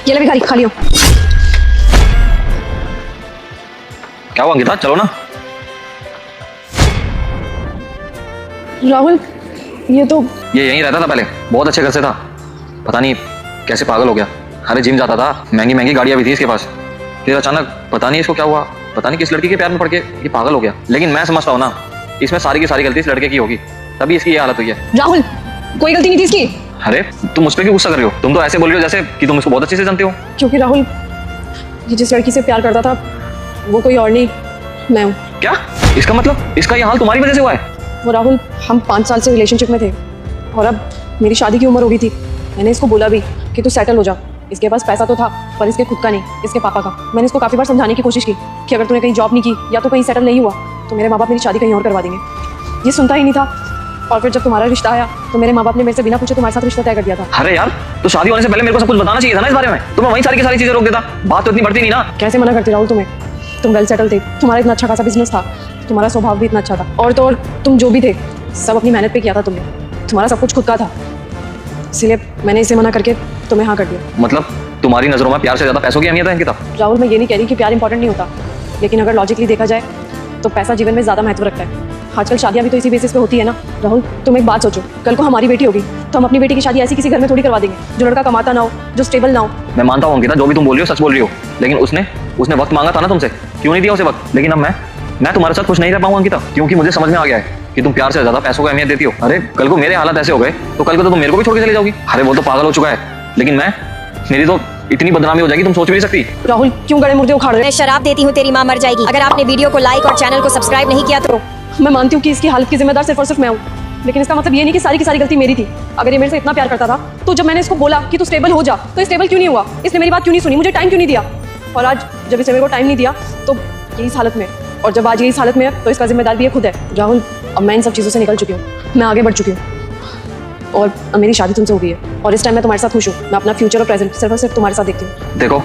ये ले भिखारी, खा लियो। क्या हुआ अंकिता, चलो ना। राहुल, ये तो ये यहीं रहता था पहले, बहुत अच्छे घर से था, पता नहीं कैसे पागल हो गया। अरे जिम जाता था, महंगी महंगी गाड़ियां भी थी इसके पास, फिर अचानक पता नहीं इसको क्या हुआ, पता नहीं किस लड़की के प्यार में पड़ के ये पागल हो गया। लेकिन मैं समझता हूँ ना, इसमें सारी की सारी गलती इस लड़के की होगी, तभी इसकी ये हालत हुई है। राहुल, कोई गलती नहीं थी इसकी। अरे तुम मुझ पर क्यों गुस्सा कर रही हो? तुम तो ऐसे बोल रही हो जैसे कि तुम इसको बहुत अच्छे से जानते हो। क्योंकि राहुल, ये जिस लड़की से प्यार करता था वो कोई और नहीं, मैं हूँ। क्या? इसका मतलब इसका ये हाल तुम्हारी वजह से हुआ है? वो राहुल, हम 5 साल से रिलेशनशिप में थे और अब मेरी शादी की उम्र हो गई थी। मैंने इसको बोला भी कि तू सेटल हो जा। इसके पास पैसा तो था पर इसके खुद का नहीं, इसके पापा का। मैंने इसको काफ़ी बार समझाने की कोशिश की कि अगर तूने कहीं जॉब नहीं की या तो कहीं सेटल नहीं हुआ तो मेरे माँ बाप मेरी शादी कहीं और करवा देंगे। ये सुनता ही नहीं था और फिर जब तुम्हारा रिश्ता आया तो मेरे माँ बाप ने मेरे से बिना पूछे तुम्हारे साथ रिश्ता तय कर दिया था। अरे यार, तो शादी होने से पहले मेरे को सब कुछ बताना चाहिए था ना इस बारे में, तो मैं वहीं सारी की सारी चीजें रोक देता। बात तो इतनी बढ़ती नहीं ना। कैसे मना करती राहुल तुम्हें? तुम वेल सेटल थे, तुम्हारा इतना अच्छा खासा बिजनेस था, तुम्हारा स्वभाव भी इतना अच्छा था, और तो और तुम जो भी थे सब अपनी मेहनत पे किया था तुमने, तुम्हारा सब कुछ खुद का था। इसलिए मैंने इसे मना करके तुम्हें हाँ कर दिया। मतलब तुम्हारी नजरों में प्यार से ज्यादा पैसों की अहमियत है अंकिता? राहुल, मैं ये नहीं कह रही कि प्यार इंपॉर्टेंट नहीं होता, लेकिन अगर लॉजिकली देखा जाए तो पैसा जीवन में ज़्यादा महत्व रखता है। आजकल शादियाँ भी तो इसी बेसिस पे होती है ना। राहुल, तुम एक बात सोचो, कल को हमारी बेटी होगी तो हम अपनी बेटी की शादी ऐसी किसी घर में थोड़ी करवा देंगे जो लड़का कमाता ना हो, जो स्टेबल ना हो। मैं मानता हूँ अंकिता, जो भी तुम बोल रही हो सच बोल रही हो, लेकिन उसने वक्त मांगा था ना तुमसे, क्यों नहीं दिया उसे वक्त? लेकिन अब मैं तुम्हारे साथ खुश नहीं रह पाऊंगा अंकिता, क्योंकि मुझे समझ में आ गया है कि तुम प्यार से ज्यादा पैसों को अहमियत देती हो। अरे कल को मेरे हालात ऐसे हो गए तो कल को तो तुम मेरे को भी छोड़ के चले जाओगी। अरे वो तो पागल हो चुका है, लेकिन मेरी तो इतनी बदनामी हो जाएगी तुम सोच भी नहीं सकती। राहुल, क्यों गड़े मुर्दे उखाड़ रहे? मैं शराब देती हूँ तेरी माँ मर जाएगी। अगर आपने वीडियो को लाइक और चैनल को सब्सक्राइब नहीं किया तो मैं मानती हूँ कि इसकी हालत की जिम्मेदार सिर्फ और सिर्फ मैं हूँ, लेकिन इसका मतलब ये नहीं कि सारी की सारी गलती मेरी थी। अगर ये मेरे से इतना प्यार करता था तो जब मैंने इसको बोला कि तू स्टेबल हो जा तो स्टेबल क्यों नहीं हुआ? इसने मेरी बात क्यों नहीं सुनी? मुझे टाइम क्यों नहीं दिया? और आज जब इसने मेरे को टाइम नहीं दिया तो ये इस हालत में, और जब आज ये इस हालत में है तो इसका जिम्मेदार भी ये खुद है। राहुल, अब मैं इन सब चीज़ों से निकल चुकी हूँ, मैं आगे बढ़ चुकी हूँ और अब मेरी शादी तुमसे हो गई है और इस टाइम मैं तुम्हारे साथ खुश हूँ। मैं अपना फ्यूचर और प्रेजेंट सिर्फ और सिर्फ तुम्हारे साथ देखती हूँ। देखो,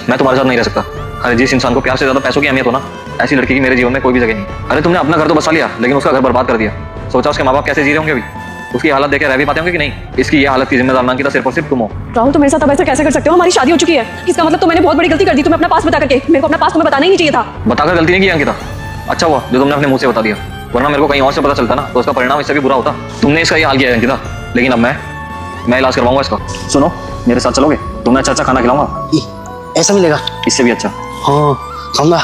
मैं तुम्हारे साथ नहीं रह सकता। अरे जिस इंसान को प्यार से ज्यादा पैसों की अहमियत हो ना, ऐसी लड़की की मेरे जीवन में कोई भी जगह नहीं। अरे तुमने अपना घर तो बसा लिया लेकिन उसका घर बर्बाद कर दिया। सोचा उसके माँ बाप कैसे जी रहे होंगे अभी, उसकी हालत देखे रह भी पाते होंगे कि नहीं? इसकी ये हालत की जिम्मेदार ना अंकिता सिर्फ और सिर्फ तुम हो। राहुल, तुम मेरे साथ अब ऐसा कैसे कर सकते हो? हमारी शादी हो चुकी है, इसका मतलब तो मैंने बहुत बड़ी गलती कर दी तुम्हें अपना पास बता करके। मेरे को अपना पास तुम्हें बताना ही नहीं चाहिए था। बताकर गलती नहीं की अंकिता, अच्छा हुआ जो तुमने अपने मुंह से बता दिया, वरना मेरे को कहीं और से पता चलता ना तो उसका परिणाम इससे भी बुरा होता। तुमने इसका ये हाल किया है अंकिता, लेकिन अब मैं इलाज करवाऊंगा इसका। सुनो, मेरे साथ चलोगे? तुम्हें अच्छा अच्छा खाना खिलाऊंगा। ऐसा मिलेगा? इससे भी अच्छा। हाँ, खाऊंगा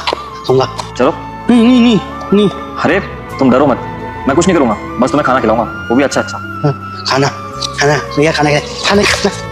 खाऊंगा। चलो। नहीं नहीं नहीं नहीं। अरे तुम डरो मत, मैं कुछ नहीं करूंगा, बस तुम्हें खाना खिलाऊंगा, वो भी अच्छा अच्छा। हाँ, खाना खाना भैया, खाना खाना खाना।